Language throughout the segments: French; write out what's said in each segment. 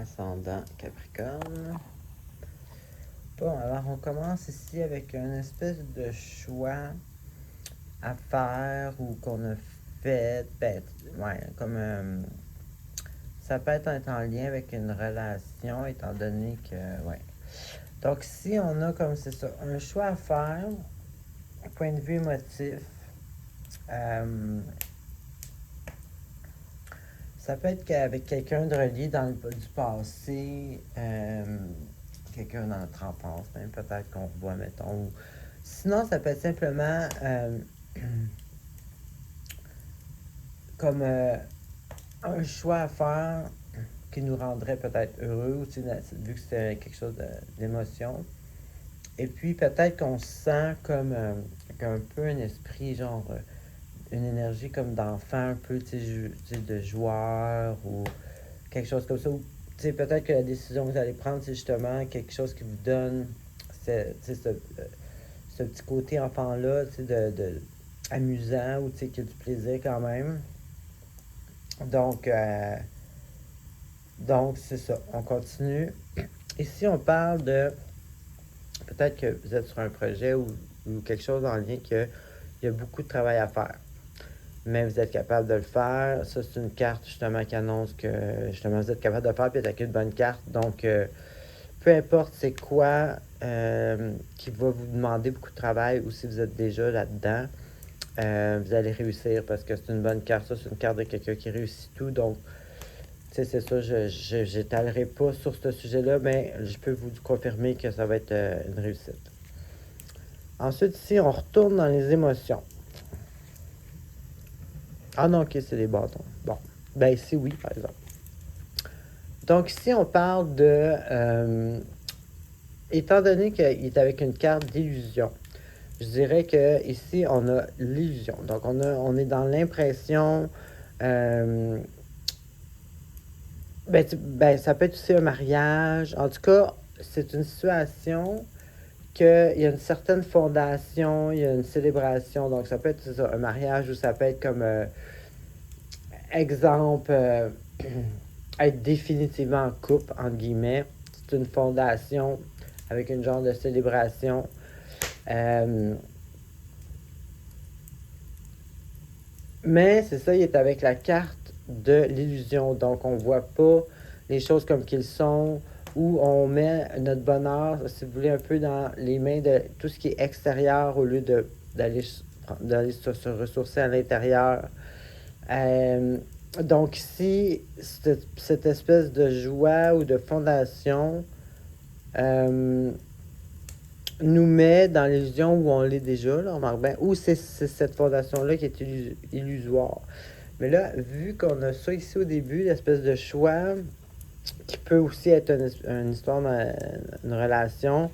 ascendant Capricorne. Bon, alors on commence ici avec une espèce de choix à faire ou qu'on a fait. Comme ça peut être en lien avec une relation, étant donné que, Donc, si on a comme c'est ça, un choix à faire, point de vue émotif, ça peut être qu'avec quelqu'un de relié du passé, quelqu'un dans notre enfance, même peut-être qu'on revoit, mettons. Sinon, ça peut être simplement comme un choix à faire qui nous rendrait peut-être heureux, ou, vu que c'est quelque chose d'émotion. Et puis, peut-être qu'on se sent comme un peu un esprit, genre une énergie comme d'enfant, un peu, de joueur, ou quelque chose comme ça. Ou, peut-être que la décision que vous allez prendre, c'est justement quelque chose qui vous donne ce petit côté enfant-là, amusant, ou qui a du plaisir quand même. Donc, c'est ça. On continue. Ici, on parle de... Peut-être que vous êtes sur un projet ou quelque chose en lien qu'il y a beaucoup de travail à faire. Mais vous êtes capable de le faire. Ça, c'est une carte, justement, qui annonce que, justement, vous êtes capable de le faire, puis attaquer une bonne carte. Donc, peu importe c'est quoi qui va vous demander beaucoup de travail ou si vous êtes déjà là-dedans, vous allez réussir parce que c'est une bonne carte. Ça, c'est une carte de quelqu'un qui réussit tout. Donc, c'est ça, je n'étalerai pas sur ce sujet-là, mais je peux vous confirmer que ça va être une réussite. Ensuite, ici, on retourne dans les émotions. Ah non, ok, c'est des bâtons. Bon, ben ici, oui, par exemple. Donc ici, on parle de... étant donné qu'il est avec une carte d'illusion, je dirais que ici, on a l'illusion. Donc, on est dans l'impression... ça peut être aussi un mariage. En tout cas, c'est une situation qu'il y a une certaine fondation, il y a une célébration. Donc, ça peut être ça, un mariage ou ça peut être comme... exemple, être définitivement en couple, entre guillemets. C'est une fondation avec une genre de célébration. Mais c'est ça, il est avec la carte de l'illusion. Donc, on voit pas les choses comme qu'ils sont, où on met notre bonheur, si vous voulez, un peu dans les mains de tout ce qui est extérieur au lieu d'aller se ressourcer à l'intérieur. Donc ici, cette espèce de joie ou de fondation nous met dans l'illusion où on l'est déjà, là, on remarque bien, ou c'est cette fondation-là qui est illusoire. Mais là, vu qu'on a ça ici au début, l'espèce de choix, qui peut aussi être une histoire, une relation,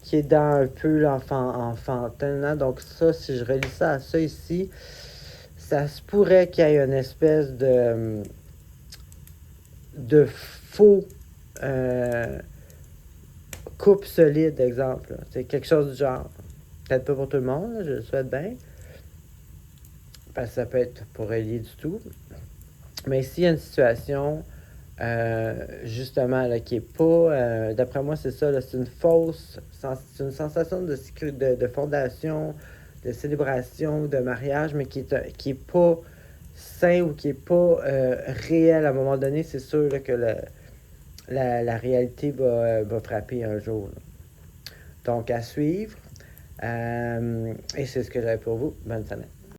qui est dans un peu l'enfantin. Donc ça, si je relis ça à ça ici, ça se pourrait qu'il y ait une espèce de faux couple solide, exemple. C'est quelque chose du genre. Peut-être pas pour tout le monde, là, je le souhaite bien. Parce que ça peut être pour relier du tout. Mais ici, il y a une situation, justement, là, qui est pas... d'après moi, c'est ça, là, c'est une fausse... C'est une sensation de fondation, de célébration, de mariage, mais qui est pas sain ou qui est pas réel. À un moment donné, c'est sûr là, que la réalité va frapper un jour. Là. Donc, à suivre. Et c'est ce que j'avais pour vous. Bonne semaine.